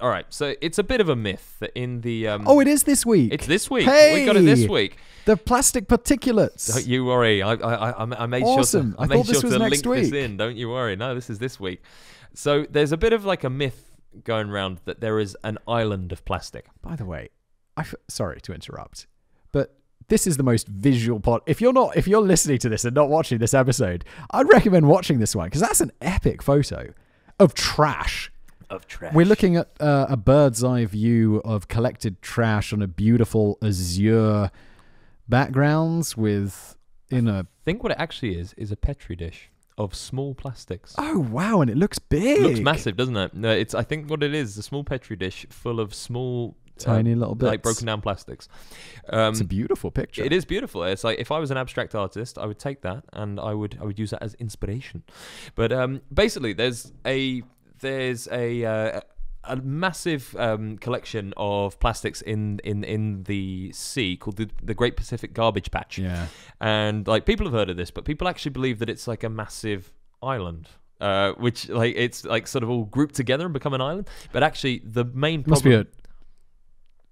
all right. So it's a bit of a myth that in the Oh, it is this week. it's this week. Hey! We got it this week. The plastic particulates. Don't you worry. I made Awesome. sure to, I I thought made this sure was to next link this week. in. Don't you worry. No, this is this week. So there's a bit of like a myth going around that there is an island of plastic. By the way, sorry to interrupt, but this is the most visual pod. If you're listening to this and not watching this episode, I'd recommend watching this one because that's an epic photo of trash. We're looking at a bird's eye view of collected trash on a beautiful azure backgrounds I think what it actually is a petri dish of small plastics. Oh wow, and it looks big. It looks massive, doesn't it? No, I think what it is a small petri dish full of small tiny little bits, like broken down plastics. It's a beautiful picture. It is beautiful. It's like if I was an abstract artist, I would take that and I would use that as inspiration. But basically, there's a massive collection of plastics in the sea called the Great Pacific Garbage Patch. Yeah, and like people have heard of this, but people actually believe that it's like a massive island. Which like it's like sort of all grouped together and become an island, but actually the main problem must be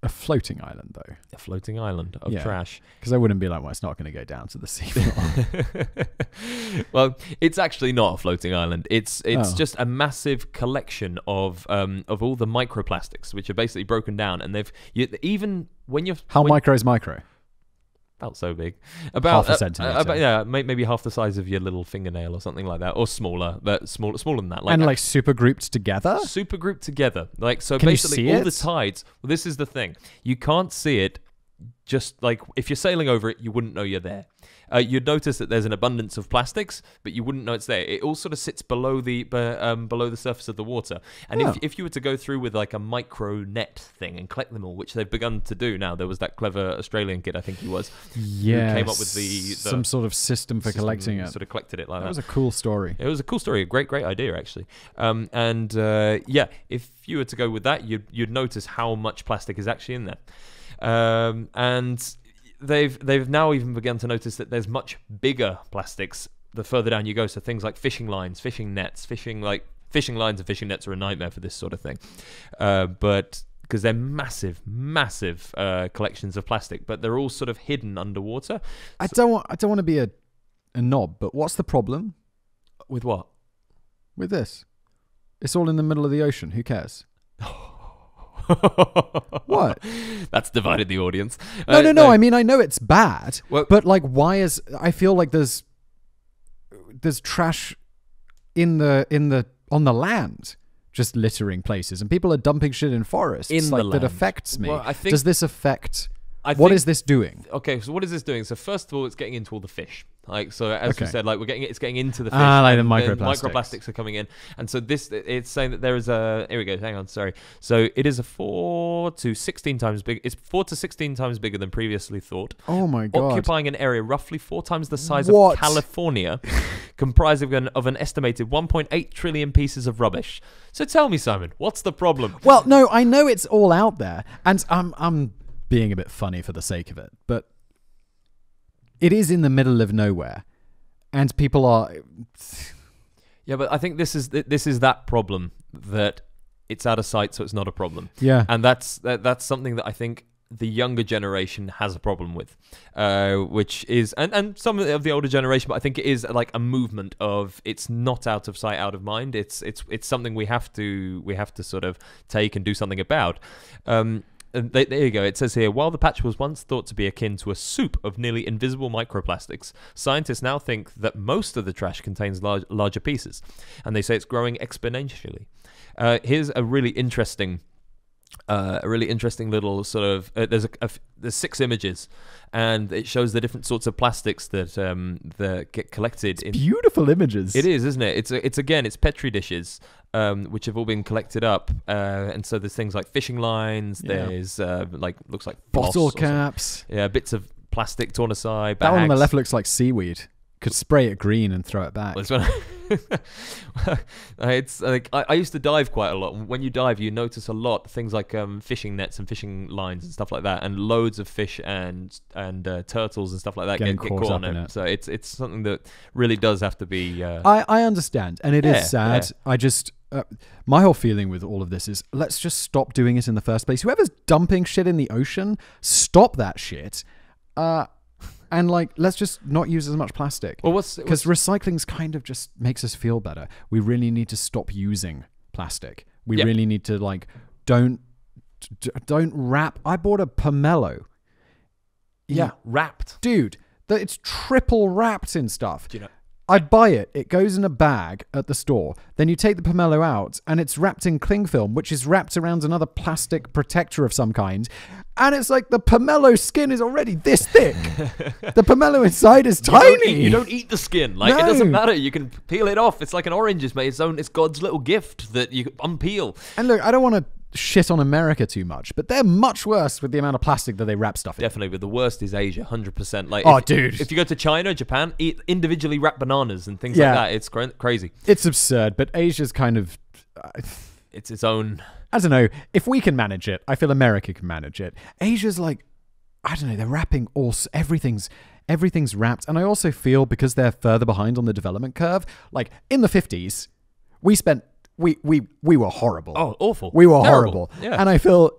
a floating island though. A floating island of trash. Because I wouldn't be like, well, it's not going to go down to the sea floor. Well, it's actually not a floating island. It's just a massive collection of all the microplastics, which are basically broken down, and How micro is micro? About so big, about half a centimeter. Maybe half the size of your little fingernail or something like that, or smaller, but smaller than that. And like super grouped together. Super grouped together, like so. Can basically, you see all it? the tides. Well, this is the thing: you can't see it. Just like if you're sailing over it, you wouldn't know you're there. You'd notice that there's an abundance of plastics, but you wouldn't know it's there. It all sort of sits below the surface of the water. And if you were to go through with like a micro net thing and collect them all, which they've begun to do now, there was that clever Australian kid, I think he was, who came up with some sort of system for collecting it. Sort of collected it like that. That was a cool story. It was a cool story, a great idea actually. If you were to go with that, you'd notice how much plastic is actually in there. And they've now even begun to notice that there's much bigger plastics the further down you go. So things like fishing lines, fishing nets, fishing lines and fishing nets are a nightmare for this sort of thing. But because they're massive collections of plastic, but they're all sort of hidden underwater. I don't want to be a knob, but what's the problem with what? With this? It's all in the middle of the ocean. Who cares? What? That's divided the audience. No. I mean, I know it's bad, but like, why is? I feel like there's trash on the land, just littering places, and people are dumping shit in forests. That affects me. Well, Does this affect? What is this doing? Okay, so what is this doing? So first of all, it's getting into all the fish. Like so, as we said, like it's getting into the fish. Like the microplastics. Microplastics are coming in, and so it's saying that there is a. Here we go. Hang on, sorry. So it is 4 to 16 times big. It's 4 to 16 times bigger than previously thought. Oh my god! Occupying an area roughly 4 times the size of California, comprised of an estimated 1.8 trillion pieces of rubbish. So tell me, Simon, what's the problem? Well, no, I know it's all out there, and I'm being a bit funny for the sake of it, but it is in the middle of nowhere, and people are. Yeah, but I think this is that problem, that it's out of sight, so it's not a problem. Yeah, and that's something that I think the younger generation has a problem with, which is and some of the older generation, but I think it is like a movement of it's not out of sight, out of mind. It's something we have to sort of take and do something about. There you go. It says here, while the patch was once thought to be akin to a soup of nearly invisible microplastics, scientists now think that most of the trash contains larger pieces, and they say it's growing exponentially. Here's a really interesting little sort of. There's 6 images, and it shows the different sorts of plastics that get collected. Beautiful images. It is, isn't it? It's petri dishes, which have all been collected up, and so there's things like fishing lines. Yeah. There's looks like bottle caps. Yeah, bits of plastic torn aside. That one on the bags. left looks like seaweed. Could spray it green and throw it back. Well, it's when it's like I used to dive quite a lot. When you dive, you notice a lot things like fishing nets and fishing lines and stuff like that, and loads of fish and turtles and stuff like that get caught on it. So it's something that really does have to be. I understand, and it is sad. Yeah. I just my whole feeling with all of this is let's just stop doing it in the first place. Whoever's dumping shit in the ocean, stop that shit. And like, let's just not use as much plastic. Well, because recycling's kind of just makes us feel better. We really need to stop using plastic. We really need to like don't wrap. I bought a pomelo. Yeah, wrapped, dude. It's triple wrapped in stuff. Do you know? I'd buy it. It goes in a bag at the store. Then you take the pomelo out, and it's wrapped in cling film, which is wrapped around another plastic protector of some kind. And it's like the pomelo skin is already this thick. The pomelo inside is tiny. You don't eat the skin. Like, it doesn't matter. You can peel it off. It's like an orange. It's God's little gift that you unpeel. And look, I don't want to shit on America too much, but they're much worse with the amount of plastic that they wrap stuff in. Definitely, but the worst is Asia, 100%. Like, dude. If you go to China, Japan, eat individually wrapped bananas and things like that. It's crazy. It's absurd, but Asia's kind of... it's its own... I don't know. If we can manage it, I feel America can manage it. Asia's like, I don't know, they're wrapping everything's wrapped. And I also feel because they're further behind on the development curve, like in the 50s, we were horrible. Oh, awful. We were terrible. Horrible. Yeah. And I feel,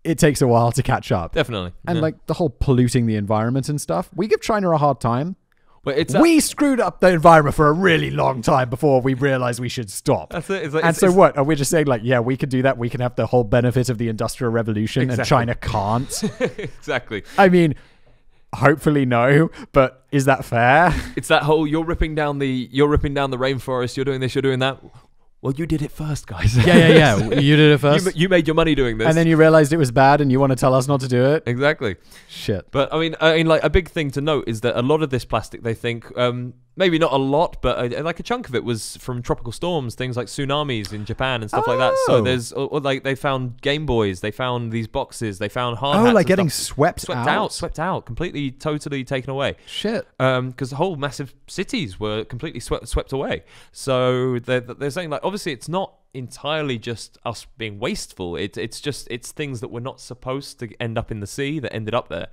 it takes a while to catch up. Definitely. And like the whole polluting the environment and stuff, we give China a hard time. Well, we screwed up the environment for a really long time before we realized we should stop. That's it. What? Are we just saying like, yeah, we can do that. We can have the whole benefit of the Industrial Revolution and China can't? Exactly. I mean, hopefully no, but is that fair? It's that whole you're ripping down the rainforest, you're doing this, you're doing that. Well, you did it first, guys. Yeah. You did it first. You made your money doing this. And then you realized it was bad and you want to tell us not to do it? Exactly. Shit. But I mean, like a big thing to note is that a lot of this plastic, they think, maybe not a lot, but like a chunk of it was from tropical storms, things like tsunamis in Japan and stuff like that. So there's like they found Game Boys, they found these boxes, they found hard hats. Oh, like getting swept out, completely, totally taken away. Shit. Because whole massive cities were completely swept away. So they're saying like, obviously it's not entirely just us being wasteful. It's things that were not supposed to end up in the sea that ended up there.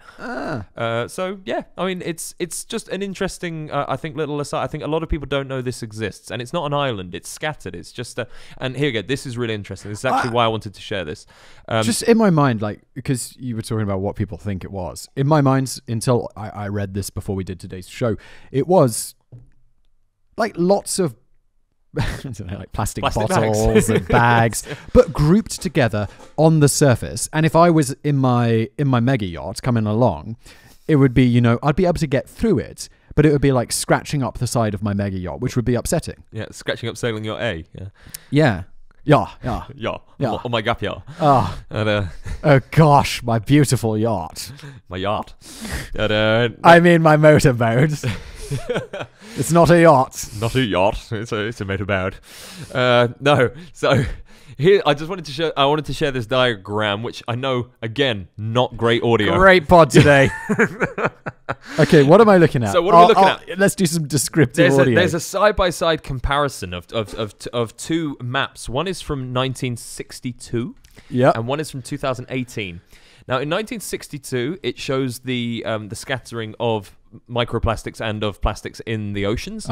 So yeah, I mean it's just an interesting I think little aside. I think a lot of people don't know this exists, and it's not an island. It's scattered. It's just and here we go. This is really interesting. This is actually why I wanted to share this. Just in my mind, like because you were talking about what people think it was. In my mind, until I read this before we did today's show, it was like lots of like plastic bottles and bags, but grouped together on the surface. And if I was in my mega yacht coming along, it would be, I'd be able to get through it, but it would be like scratching up the side of my mega yacht, which would be upsetting. Yeah, scratching up sailing yacht A. Yeah. On my gap yacht. Oh. And, oh gosh, my beautiful yacht. My yacht. And, I mean my motorboat. It's not a yacht. Not a yacht. It's a motorboat. No. So here, I wanted to share this diagram, which I know, again, not great audio. Great pod today. Okay, what am I looking at? So what are we looking at? Let's do some descriptive audio. There's a side-by-side comparison of two maps. One is from 1962. Yeah. And one is from 2018. Now, in 1962, it shows the scattering of microplastics and of plastics in the oceans,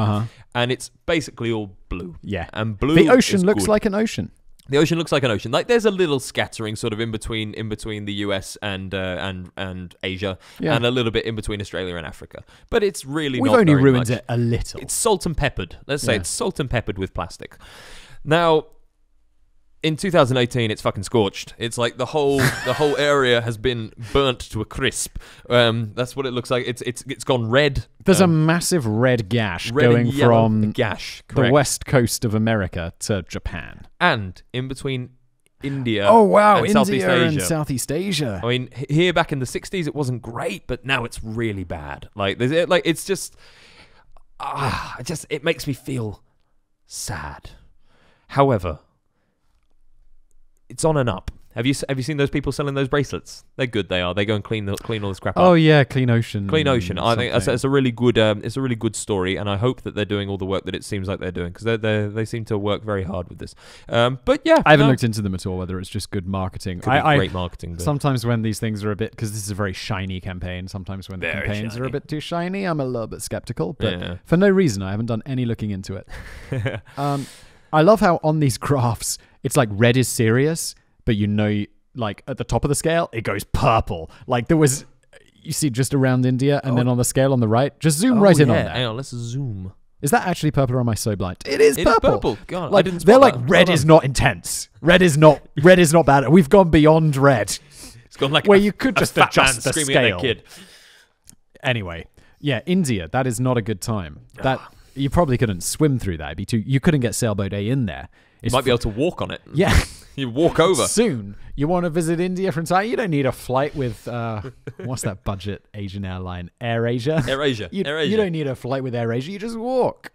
and it's basically all blue. Yeah, and blue. The ocean looks like an ocean. The ocean looks like an ocean. Like there's a little scattering sort of in between the US and Asia, and a little bit in between Australia and Africa. But it's really we've not only very ruined much. It a little. It's salt and peppered. Let's say it's salt and peppered with plastic. Now, in 2018, it's fucking scorched. It's like the whole area has been burnt to a crisp. That's what it looks like. It's gone red. There's a massive red gash going from the west coast of America to Japan, and in betwing India. Oh wow, and India Southeast Asia. and Southeast Asia. I mean, here back in the 60s, it wasn't great, but now it's really bad. It's just, it makes me feel sad. However, it's on and up. Have you seen those people selling those bracelets? They're good. They are. They go and clean all this crap up. Oh yeah, Clean Ocean. Clean Ocean. I think something. it's a really good. It's a really good story, and I hope that they're doing all the work that it seems like they're doing, because they seem to work very hard with this. But yeah, I haven't looked into them at all. Whether it's just good marketing. Could be great marketing. But Sometimes when these things are a bit, because this is a very shiny campaign. Sometimes when the Very campaigns are shiny. a bit too shiny, I'm a little bit skeptical. But Yeah. for no reason, I haven't done any looking into it. I love how on these graphs it's like red is serious, but like at the top of the scale it goes purple. Like there was, you see just around India, and then on the scale on the right, just zoom right in on that. Hang on, let's zoom. Is that actually purple, or am I so blind? It is It purple. is purple. God, Like I didn't they're spot like that. red Well is done. not intense. Red is not bad. We've gone beyond red. It's gone like where a- you could a just fat adjust man the screaming at their scale. kid. Anyway, yeah, India. That is not a good time. That you probably couldn't swim through that. It'd be too. You couldn't get Sailboat A in there. You might be able to walk on it. Yeah. You walk over. Soon, you want to visit India from time. You don't need a flight with what's that budget Asian airline? AirAsia. AirAsia. You AirAsia. don't need a flight with AirAsia. You just walk.